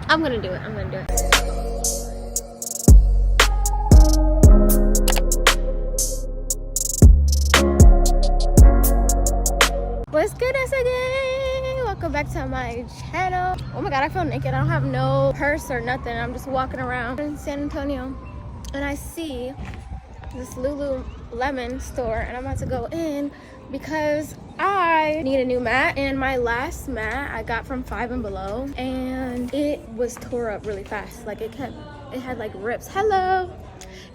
I'm gonna do it. I'm gonna do it. What's good, again? Welcome back to my channel. Oh my god, I feel naked. I don't have no purse or nothing. I'm just walking around in San Antonio and I see this Lululemon store and I'm about to go in because I need a new mat, and my last mat I got from Five and Below and it was tore up really fast. Like it had like rips. Hello.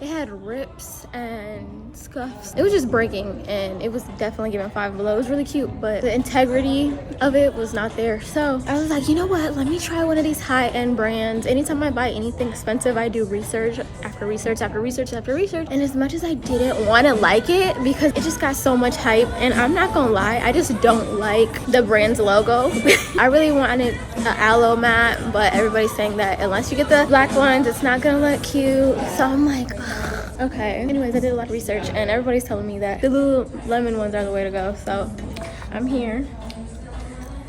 It had rips and scuffs. It was just breaking, and it was definitely giving Five and Below. It was really cute, but the integrity of it was not there. So I was like, you know what? Let me try one of these high-end brands. Anytime I buy anything expensive, I do research after research after research after research. And as much as I didn't want to like it because it just got so much hype, and I'm not gonna lie, I just don't like the brand's logo. I really wanted an aloe mat, but everybody's saying that unless you get the black ones, it's not gonna look cute. So I'm like, okay. Anyways, I did a lot of research and everybody's telling me that the Lululemon ones are the way to go. So I'm here.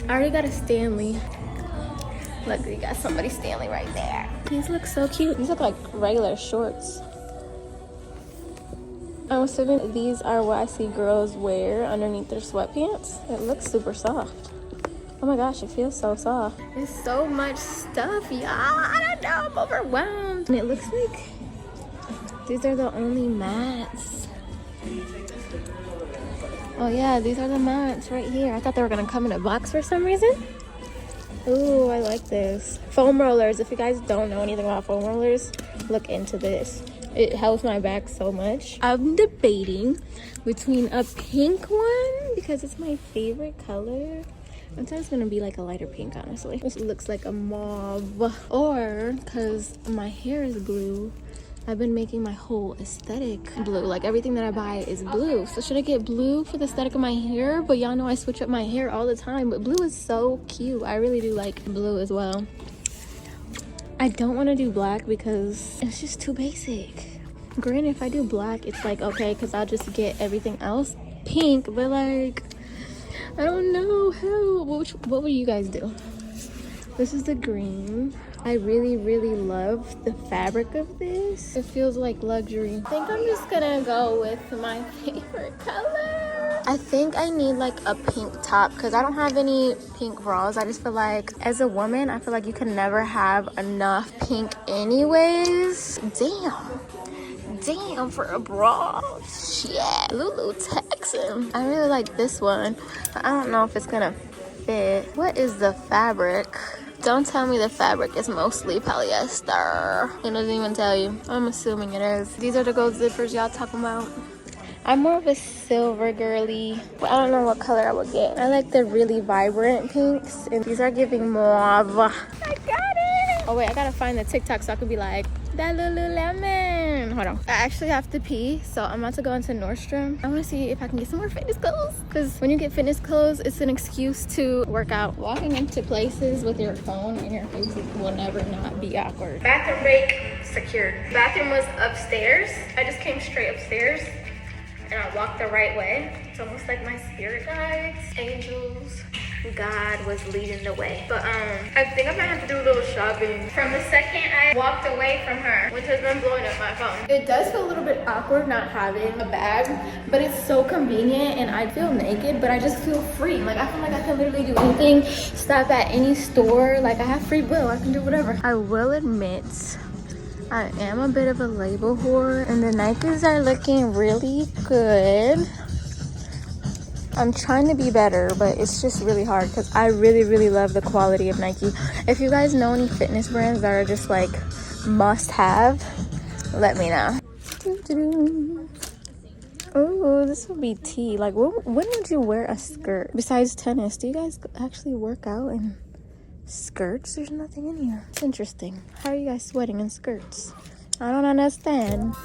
I already got a Stanley. Look, we got somebody Stanley right there. These look so cute. These look like regular shorts. I'm assuming these are what I see girls wear underneath their sweatpants. It looks super soft. Oh my gosh, it feels so soft. There's so much stuff, y'all. I don't know, I'm overwhelmed. And it looks like these are the only mats. Oh yeah, these are the mats right here. I thought they were gonna come in a box for some reason. Ooh, I like this. Foam rollers. If you guys don't know anything about foam rollers, look into this. It helps my back so much. I'm debating between a pink one because it's my favorite color. I'm thought it's gonna be like a lighter pink, honestly. This looks like a mauve. Or because my hair is blue, I've been making my whole aesthetic blue. Like everything that I buy is blue. So should I get blue for the aesthetic of my hair? But y'all know I switch up my hair all the time. But blue is so cute. I really do like blue as well. I don't want to do black because it's just too basic. Granted, if I do black, it's like okay, because I'll just get everything else pink. But like, I don't know how. What would you guys do? This is the green. I really, really love the fabric of this. It feels like luxury. I think I'm just gonna go with my favorite color. I think I need like a pink top because I don't have any pink bras. I just feel like as a woman, I feel like you can never have enough pink anyways. Damn, for a bra. Shit. Lulu Texan. I really like this one, but I don't know if it's gonna fit. What is the fabric? Don't tell me the fabric is mostly polyester. It doesn't even tell you. I'm assuming it is. These are the gold zippers y'all talking about. I'm more of a silver girly. I don't know what color I would get. I like the really vibrant pinks, and these are giving mauve. I got it! Oh wait, I gotta find the TikTok so I could be like, that Lululemon. Hold on. I actually have to pee, so I'm about to go into Nordstrom. I want to see if I can get some more fitness clothes, because when you get fitness clothes, it's an excuse to work out. Walking into places with your phone in your face will never not be awkward. Bathroom break secured. Bathroom was upstairs. I just came straight upstairs and I walked the right way. It's almost like my spirit guides, angels, God was leading the way. But I think I might have to do a little shopping. From the second I walked away from her, which has been blowing up my phone. It does feel a little bit awkward not having a bag, but it's so convenient, and I feel naked, but I just feel free. Like I feel like I can literally do anything, stop at any store. Like I have free will, I can do whatever. I will admit, I am a bit of a label whore, and the Nikes are looking really good. I'm trying to be better, but it's just really hard because I really, really love the quality of Nike. If you guys know any fitness brands that are just like must have, let me know. Oh, this would be tea. Like when would you wear a skirt besides tennis? Do you guys actually work out in skirts? There's nothing in here. It's interesting. How are you guys sweating in skirts? I don't understand.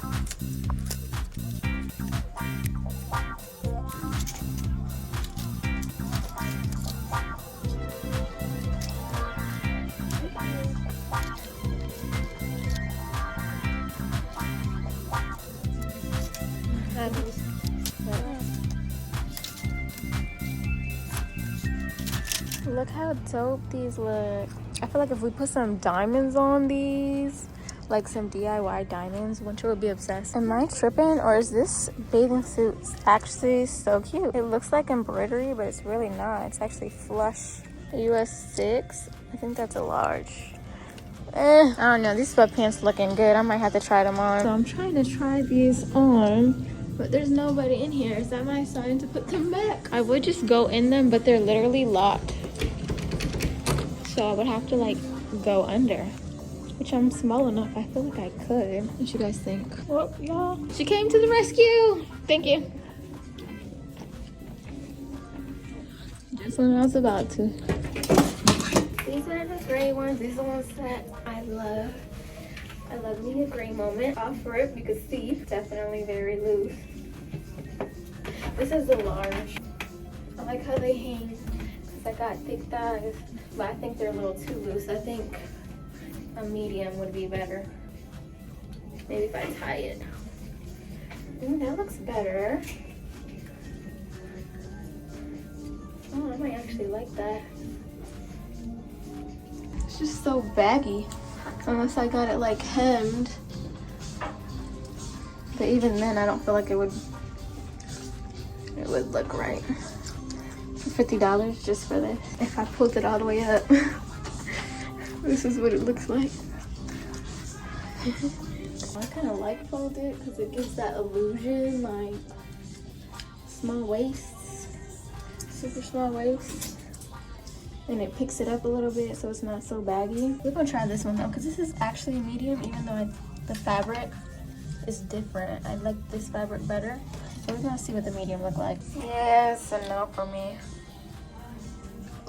look how dope these look. I feel like if we put some diamonds on these, like some DIY diamonds, Winter would be obsessed. Am I tripping, or is this bathing suit actually so cute? It looks like embroidery, but it's really not. It's actually flush. US 6, I think that's a large. I don't know, these sweatpants looking good. I might have to try them on. So I'm trying to try these on, but there's nobody in here. Is that my sign to put them back? I would just go in them, but they're literally locked. So I would have to like go under, which I'm small enough. I feel like I could. What do you guys think? Well, y'all, she came to the rescue. Thank you. Just when I was about to. These are the gray ones. These are the ones that I love. I love me a gray moment. Off rip, you can see, definitely very loose. This is the large. I like how they hang because I got thick thighs, but I think they're a little too loose. I think a medium would be better. Maybe if I tie it. That looks better. Oh, I might actually like that. It's just so baggy, unless I got it like hemmed. But even then, I don't feel like it would look right. $50 just for this. If I pulled it all the way up, this is what it looks like. I kind of like fold it because it gives that illusion, like small waists, super small waist. And it picks it up a little bit so it's not so baggy. We're gonna try this one though, because this is actually medium, even though the fabric is different. I like this fabric better. So we're gonna see what the medium look like. Yes, and no for me.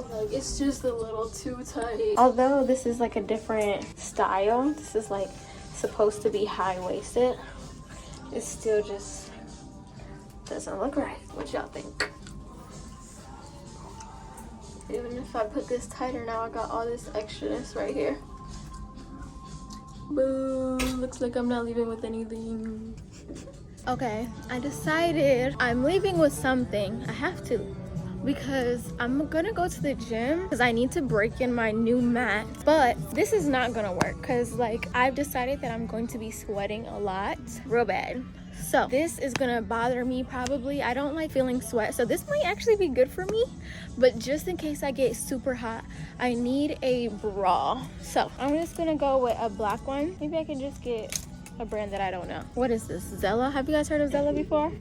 Like, it's just a little too tight. Although this is like a different style, this is like supposed to be high-waisted, it still just doesn't look right. What y'all think? Even if I put this tighter now, I got all this extraness right here. Boo, looks like I'm not leaving with anything. Okay, I decided I'm leaving with something. I have to, because I'm gonna go to the gym because I need to break in my new mat. But this is not gonna work because like I've decided that I'm going to be sweating a lot, real bad. So this is gonna bother me probably. I don't like feeling sweat, so this might actually be good for me. But just in case I get super hot, I need a bra. So I'm just gonna go with a black one. Maybe I can just get a brand that I don't know. What is this? Zella? Have you guys heard of Zella before?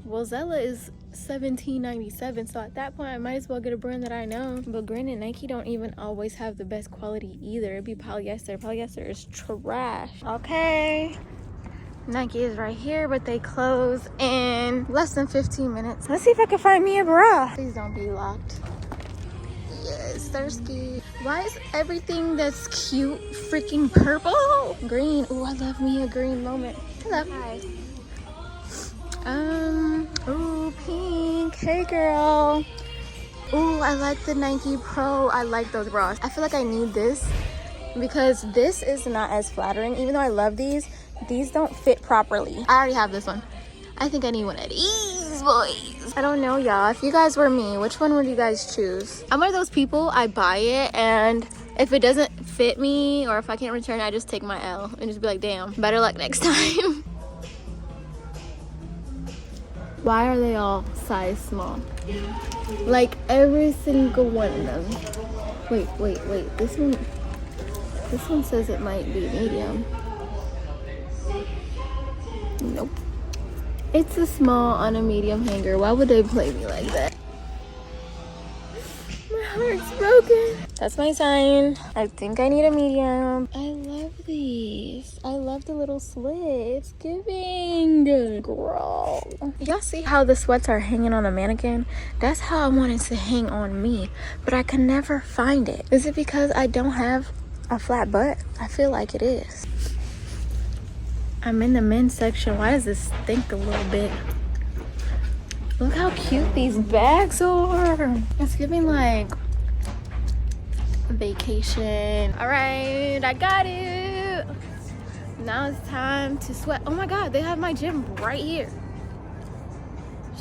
Well, Zella is $17.97, so at that point I might as well get a brand that I know. But granted, Nike don't even always have the best quality either. It'd be polyester. Polyester is trash. Okay, Nike is right here, but they close in less than 15 minutes. Let's see if I can find me a bra. Please don't be locked. Yes, thirsty. Why is everything that's cute freaking purple? Green. Ooh, I love me a green moment. Hello. Hi. Ooh, pink. Hey, girl. Ooh, I like the Nike Pro. I like those bras. I feel like I need this because this is not as flattering. Even though I love these don't fit properly. I already have this one. I think I need one of these boys. I don't know, y'all. If you guys were me, which one would you guys choose? I'm one of those people, I buy it, and if it doesn't fit me or if I can't return it, I just take my L and just be like, damn, better luck next time. Why are they all size small? Like every single one of them. Wait. This one says it might be medium. Nope. It's a small on a medium hanger. Why would they play me like that? My heart's broken. That's my sign. I think I need a medium. I love these. I love the little slits. Giving. Girl. Y'all see how the sweats are hanging on a mannequin? That's how I want it to hang on me. But I can never find it. Is it because I don't have a flat butt? I feel like it is. I'm in the men's section. Why does this stink a little bit? Look how cute these bags are. It's giving like a vacation. All right, I got it. Now it's time to sweat. Oh my God, they have my gym right here.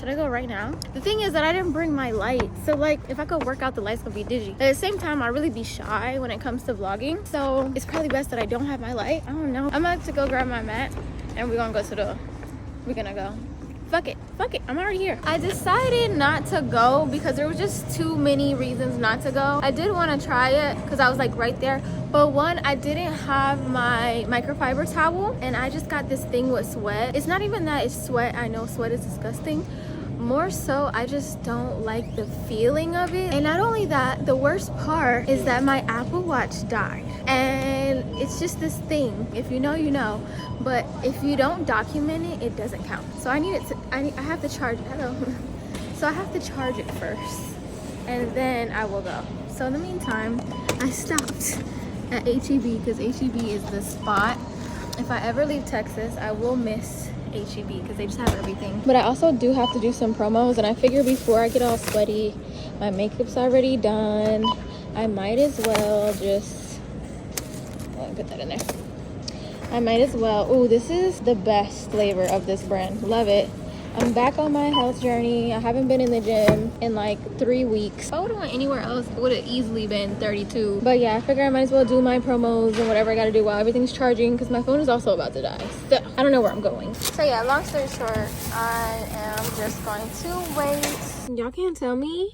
Should I go right now? The thing is that I didn't bring my light. So like if I go work out, the light's gonna be digi. At the same time, I really be shy when it comes to vlogging. So it's probably best that I don't have my light. I don't know. I'm about to go grab my mat and we're gonna go. Fuck it, I'm already here. I decided not to go because there was just too many reasons not to go. I did want to try it because I was like right there, but one, I didn't have my microfiber towel and I just got this thing with sweat. It's not even that it's sweat. I know sweat is disgusting. More so, I just don't like the feeling of it. And not only that, the worst part is that my Apple Watch died. And it's just this thing. If you know, you know. But if you don't document it, it doesn't count. So I have to charge it. Hello. So I have to charge it first. And then I will go. So in the meantime, I stopped at HEB because HEB is the spot. If I ever leave Texas, I will miss HEB because they just have everything. But I also do have to do some promos, and I figure before I get all sweaty, my makeup's already done, I might as well just put that in there. I might as well. Oh, this is the best flavor of this brand. Love it. I'm back on my health journey. I haven't been in the gym in like 3 weeks. If I would have went anywhere else, it would have easily been 32. But yeah, I figure I might as well do my promos and whatever I gotta do while everything's charging because my phone is also about to die. So I don't know where I'm going. So yeah, long story short, I am just going to wait. Y'all can't tell me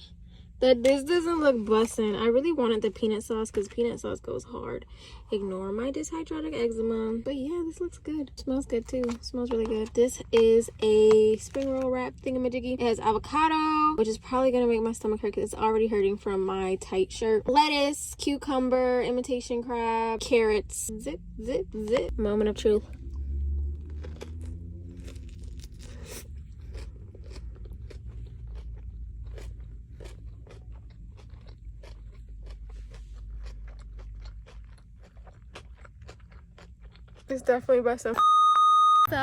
that this doesn't look bussin'. I really wanted the peanut sauce because peanut sauce goes hard. Ignore my dyshydratic eczema. But yeah, this looks good. Smells good too. Smells really good. This is a spring roll wrap thingamajiggy. It has avocado, which is probably gonna make my stomach hurt because it's already hurting from my tight shirt. Lettuce, cucumber, imitation crab, carrots. Zip, zip, zip. Moment of truth. It's definitely by some. So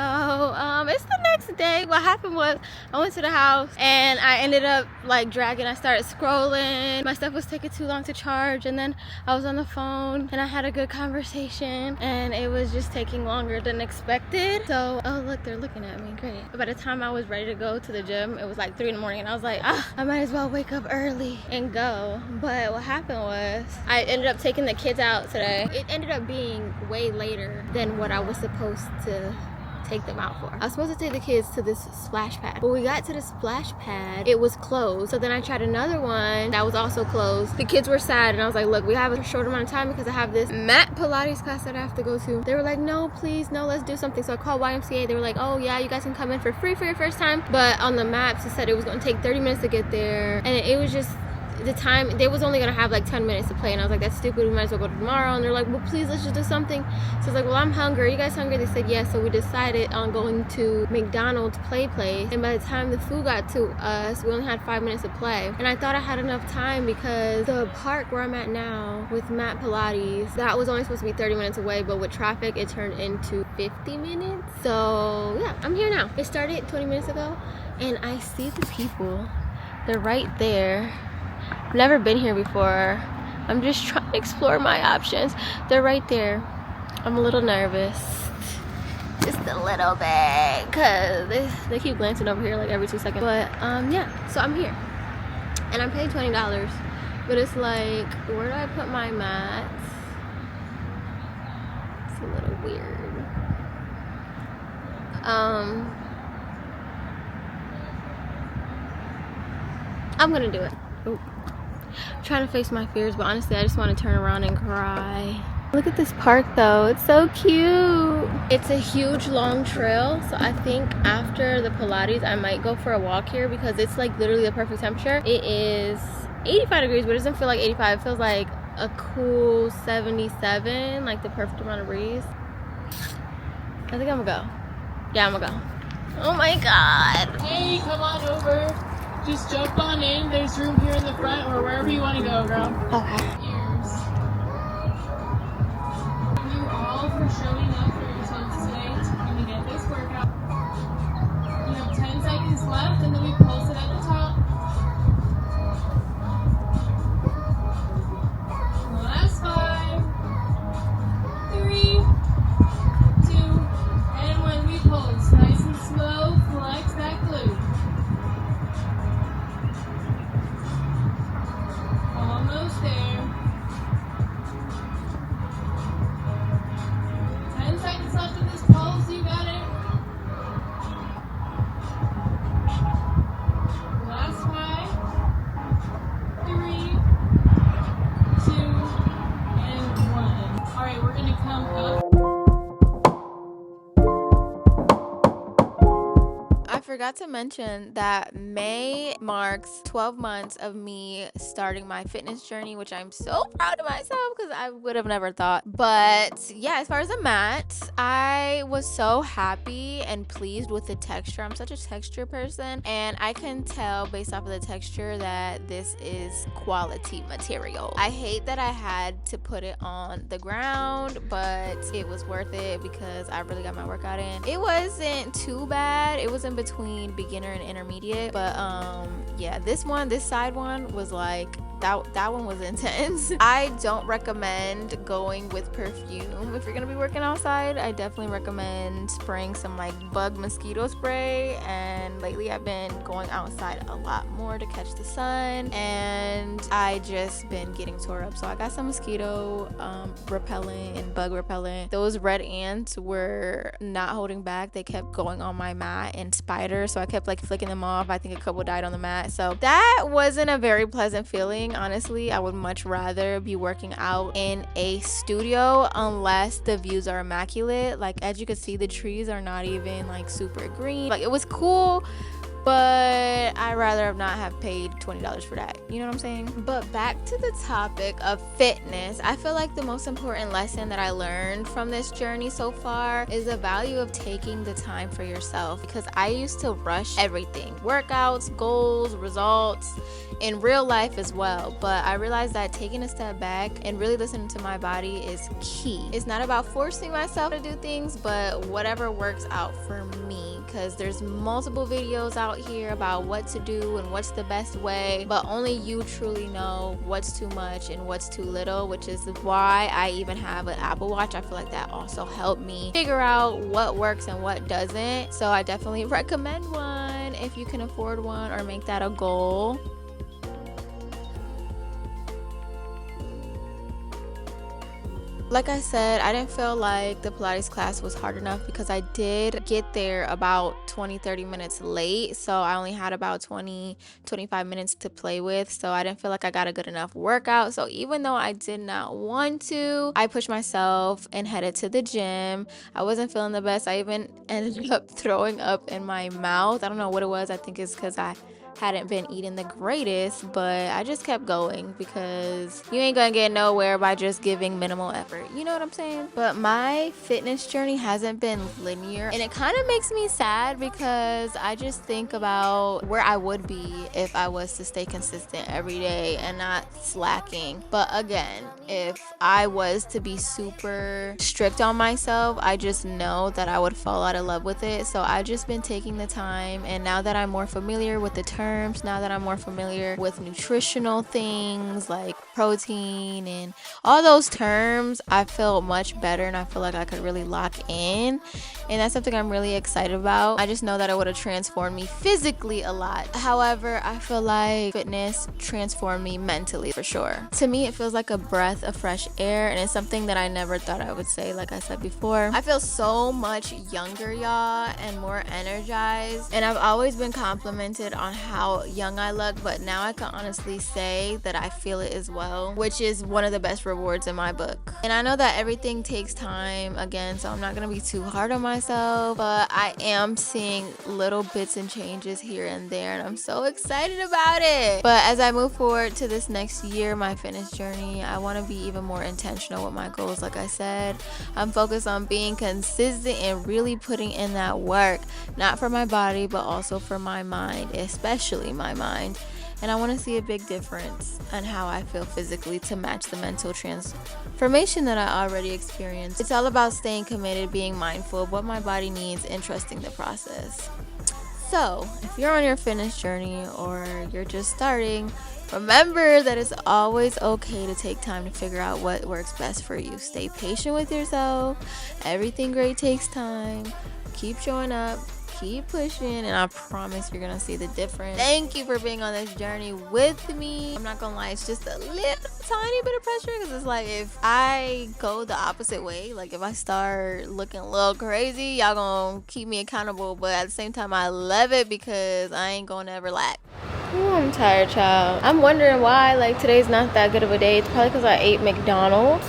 it's the next day. What happened was I went to the house and I ended up like dragging. I started scrolling. My stuff was taking too long to charge, and then I was on the phone and I had a good conversation and it was just taking longer than expected. So oh look, they're looking at me. Great. By the time I was ready to go to the gym, it was like 3 in the morning and I was like, I might as well wake up early and go. But what happened was I ended up taking the kids out today. It ended up being way later than what I was supposed to take them out for. I was supposed to take the kids to this splash pad. When we got to the splash pad, it was closed. So then I tried another one that was also closed. The kids were sad and I was like, look, we have a short amount of time because I have this mat Pilates class that I have to go to. They were like, no, please, no, let's do something. So I called YMCA. They were like, oh yeah, you guys can come in for free for your first time. But on the maps, it said it was going to take 30 minutes to get there. And it was just, the time, they was only gonna have like 10 minutes to play, and I was like, that's stupid, we might as well go tomorrow. And they're like, well please, let's just do something. So I was like, well, I'm hungry, are you guys hungry? They said yes. So we decided on going to McDonald's play place, and by the time the food got to us, we only had 5 minutes to play. And I thought I had enough time because the park where I'm at now with Mat Pilates, that was only supposed to be 30 minutes away, but with traffic it turned into 50 minutes. So yeah, I'm here now. It started 20 minutes ago and I see the people, they're right there. Never been here before. I'm just trying to explore my options. They're right there. I'm a little nervous, just a little bit, because they keep glancing over here like every 2 seconds. But yeah, so I'm here and I'm paying $20, but it's like, where do I put my mats? It's a little weird. I'm gonna do it. Ooh. I'm trying to face my fears, but honestly I just want to turn around and cry. Look at this park though, it's so cute. It's a huge long trail, so I think after the Pilates I might go for a walk here because it's like literally the perfect temperature. It is 85 degrees, but it doesn't feel like 85. It feels like a cool 77, like the perfect amount of breeze. I think I'm gonna go. Yeah, I'm gonna go. Oh my god. Hey, come on over. Just jump on in. There's room here in the front or wherever you want to go, girl. Okay. Thank you all for showing up for yourselves today to come and get this workout. You have 10 seconds left and then we pulse it at the top. Last 5, 3, 2, and 1. We pulse. Nice and slow. Flex that glute. come up. I forgot to mention that May marks 12 months of me starting my fitness journey, which I'm so proud of myself because I would have never thought. But yeah, as far as the mat, I was so happy and pleased with the texture. I'm such a texture person, and I can tell based off of the texture that this is quality material. I hate that I had to put it on the ground, but it was worth it because I really got my workout in. It wasn't too bad. It was in between beginner and intermediate, but yeah, this side one was like that one was intense. I don't recommend going with perfume if you're gonna be working outside. I definitely recommend spraying some like bug mosquito spray, and lately I've been going outside a lot more to catch the sun, and I just been getting tore up. So I got some mosquito repellent and bug repellent. Those red ants were not holding back. They kept going on my mat, and spiders, so I kept like flicking them off. I think a couple died on the mat, so that wasn't a very pleasant feeling. Honestly, I would much rather be working out in a studio unless the views are immaculate. Like, as you can see, the trees are not even like super green. Like, it was cool, but I'd rather not have paid $20 for that. You know what I'm saying? But back to the topic of fitness, I feel like the most important lesson that I learned from this journey so far is the value of taking the time for yourself, because I used to rush everything, workouts, goals, results, in real life as well. But I realized that taking a step back and really listening to my body is key. It's not about forcing myself to do things, but whatever works out for me, because there's multiple videos out here about what to do and what's the best way, but only you truly know what's too much and what's too little, which is why I even have an Apple Watch. I feel like that also helped me figure out what works and what doesn't. So I definitely recommend one if you can afford one or make that a goal. Like I said, I didn't feel like the Pilates class was hard enough because I did get there about 20-30 minutes late. So I only had about 20-25 minutes to play with. So I didn't feel like I got a good enough workout. So even though I did not want to, I pushed myself and headed to the gym. I wasn't feeling the best. I even ended up throwing up in my mouth. I don't know what it was. I think it's because I hadn't been eating the greatest, but I just kept going because you ain't gonna get nowhere by just giving minimal effort. You know what I'm saying? But my fitness journey hasn't been linear, and it kind of makes me sad because I just think about where I would be if I was to stay consistent every day and not slacking. But again, if I was to be super strict on myself, I just know that I would fall out of love with it. So I've just been taking the time, and now that I'm more familiar with the terms, now that I'm more familiar with nutritional things like protein and all those terms, I feel much better, and I feel like I could really lock in, and that's something I'm really excited about. I just know that it would have transformed me physically a lot. However, I feel like fitness transformed me mentally for sure. To me, it feels like a breath of fresh air, and it's something that I never thought I would say. Like I said before, I feel so much younger, y'all, and more energized, and I've always been complimented on how young I look, but now I can honestly say that I feel it as well, which is one of the best rewards in my book. And I know that everything takes time again, so I'm not gonna be too hard on myself, but I am seeing little bits and changes here and there, and I'm so excited about it. But as I move forward to this next year, my fitness journey, I want to be even more intentional with my goals. Like I said, I'm focused on being consistent and really putting in that work, not for my body but also for my mind, especially my mind. And I want to see a big difference on how I feel physically to match the mental transformation that I already experienced. It's all about staying committed, being mindful of what my body needs, and trusting the process. So if you're on your fitness journey or you're just starting, remember that it's always okay to take time to figure out what works best for you. Stay patient with yourself. Everything great takes time. Keep showing up. Keep pushing, and I promise you're gonna see the difference. Thank you for being on this journey with me. I'm not gonna lie, it's just a little tiny bit of pressure because it's like if I go the opposite way, like if I start looking a little crazy, y'all gonna keep me accountable, but at the same time I love it because I ain't gonna ever lack. Ooh, I'm tired, child. I'm wondering why like today's not that good of a day. It's probably because I ate McDonald's.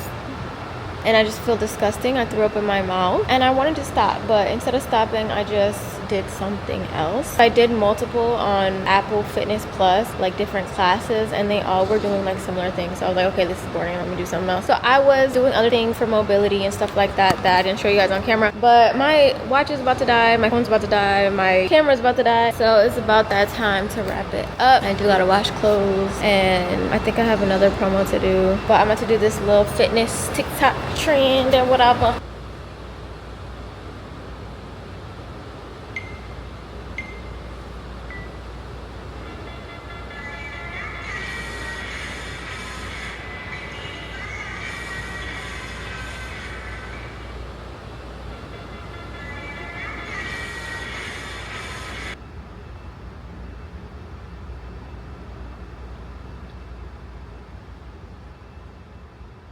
and I just feel disgusting. I threw up in my mouth and I wanted to stop, but instead of stopping, I just did something else. I did multiple on Apple Fitness Plus, like different classes, and they all were doing like similar things. So I was like, okay, this is boring, let me do something else. So I was doing other things for mobility and stuff like that I didn't show you guys on camera, but my watch is about to die, my phone's about to die, my camera's about to die, so it's about that time to wrap it up. I do gotta wash clothes, and I think I have another promo to do, but I'm about to do this little fitness TikTok trend and whatever.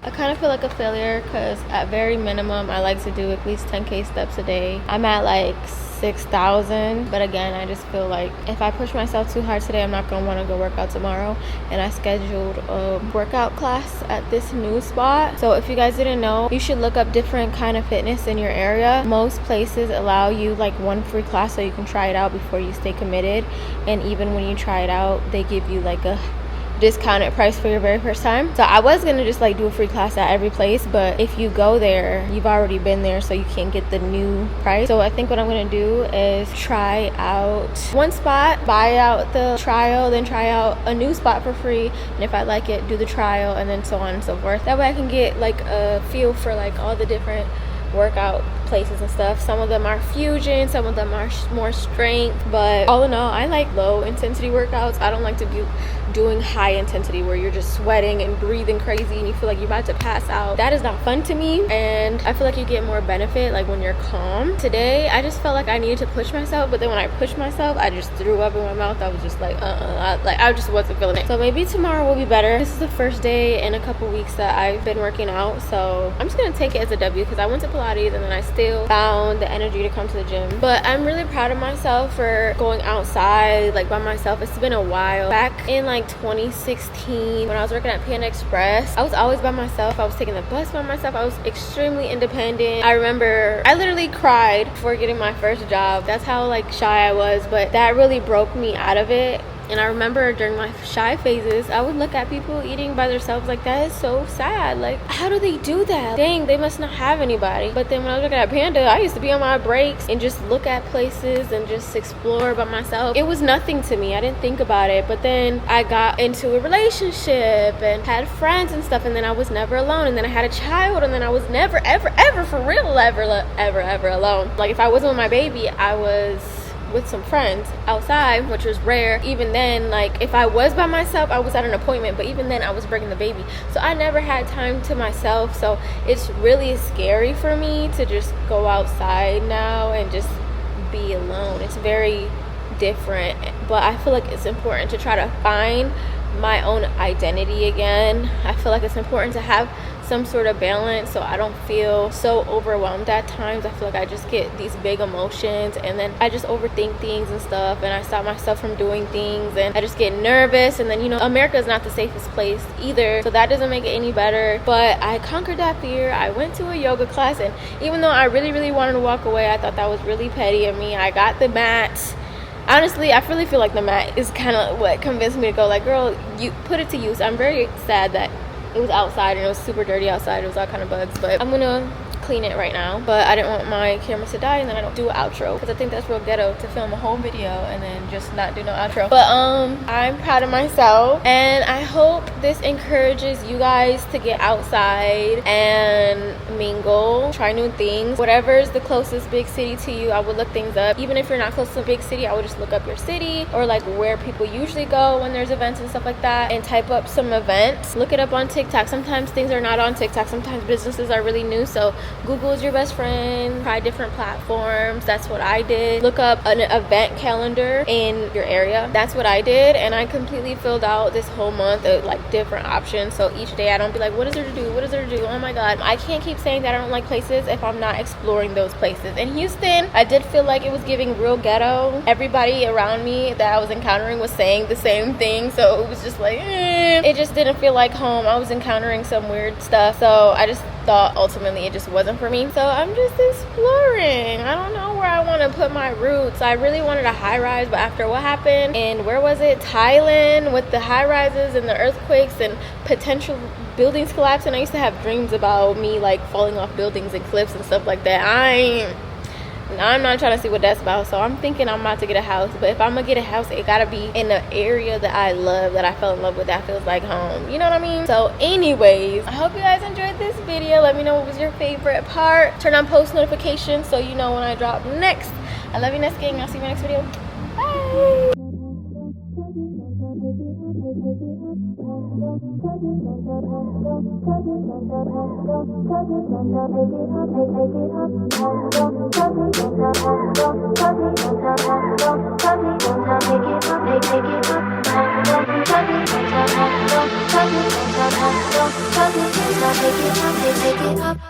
I kind of feel like a failure because at very minimum I like to do at least 10k steps a day. I'm at like 6,000, but again, I just feel like if I push myself too hard today, I'm not gonna want to go work out tomorrow. And I scheduled a workout class at this new spot. So if you guys didn't know, you should look up different kind of fitness in your area. Most places allow you like one free class so you can try it out before you stay committed, and even when you try it out, they give you like a discounted price for your very first time. So I was gonna just like do a free class at every place, but if you go there, you've already been there, so you can't get the new price. So I think what I'm gonna do is try out one spot, buy out the trial, then try out a new spot for free, and if I like it, do the trial, and then so on and so forth. That way I can get like a feel for like all the different workout places and stuff. Some of them are fusion, some of them are more strength, but all in all, I like low intensity workouts. I don't like to be doing high intensity where you're just sweating and breathing crazy and you feel like you're about to pass out. That is not fun to me, and I feel like you get more benefit like when you're calm. Today I just felt like I needed to push myself, but then when I pushed myself, I just threw up in my mouth. I was just like I just wasn't feeling it. So maybe tomorrow will be better. This is the first day in a couple weeks that I've been working out, so I'm just gonna take it as a W because I went to Pilates and then I still found the energy to come to the gym. But I'm really proud of myself for going outside like by myself. It's been a while. Back in like 2016 when I was working at Panda Express, I was always by myself. I was taking the bus by myself. I was extremely independent. I remember I literally cried before getting my first job. That's how like shy I was, but that really broke me out of it. And I remember during my shy phases, I would look at people eating by themselves like, that is so sad. Like, how do they do that? Dang, they must not have anybody. But then when I was working at Panda, I used to be on my breaks and just look at places and just explore by myself. It was nothing to me. I didn't think about it. But then I got into a relationship and had friends and stuff, and then I was never alone. And then I had a child, and then I was never, ever, ever, for real, ever alone. Like, if I wasn't with my baby, I was with some friends outside, which was rare. Even then, like if I was by myself, I was at an appointment, but even then I was bringing the baby, so I never had time to myself. So it's really scary for me to just go outside now and just be alone. It's very different, but I feel like it's important to try to find my own identity again. I feel like it's important to have some sort of balance so I don't feel so overwhelmed at times. I feel like I just get these big emotions and then I just overthink things and stuff, and I stop myself from doing things, and I just get nervous. And then, you know, America is not the safest place either, so that doesn't make it any better. But I conquered that fear. I went to a yoga class, and even though I really wanted to walk away, I thought that was really petty of me. I got the mat. Honestly, I really feel like the mat is kind of what convinced me to go, like, girl, you put it to use. I'm very sad that it was outside and it was super dirty outside. It was all kind of bugs, but I'm gonna clean it right now. But I didn't want my camera to die and then I don't do an outro, because I think that's real ghetto to film a whole video and then just not do no outro. But I'm proud of myself, and I hope this encourages you guys to get outside and mingle, try new things. Whatever is the closest big city to you, I would look things up. Even if you're not close to a big city, I would just look up your city or like where people usually go when there's events and stuff like that, and type up some events. Look it up on TikTok. Sometimes things are not on TikTok. Sometimes businesses are really new, so Google is your best friend. Try different platforms. That's what I did. Look up an event calendar in your area. That's what I did, and I completely filled out this whole month of like different options. So each day I don't be like, what is there to do? What is there to do? Oh my god, I can't keep saying that I don't like places if I'm not exploring those places. In Houston, I did feel like it was giving real ghetto. Everybody around me that I was encountering was saying the same thing, so it was just like it just didn't feel like home. I was encountering some weird stuff, so I just thought ultimately it just wasn't for me. So I'm just exploring. I don't know where I want to put my roots. I really wanted a high rise, but after what happened in, where was it, Thailand, with the high rises and the earthquakes and potential buildings collapsing, I used to have dreams about me like falling off buildings and cliffs and stuff like that. I'm not trying to see what that's about, so I'm thinking I'm about to get a house. But if I'm gonna get a house, it gotta be in an area that I love, that I fell in love with, that feels like home, you know what I mean? So anyways, I hope you guys enjoyed this video. Let me know what was your favorite part. Turn on post notifications so you know when I drop next. I love you, Nest Gang. I'll see you in my next video. Bye.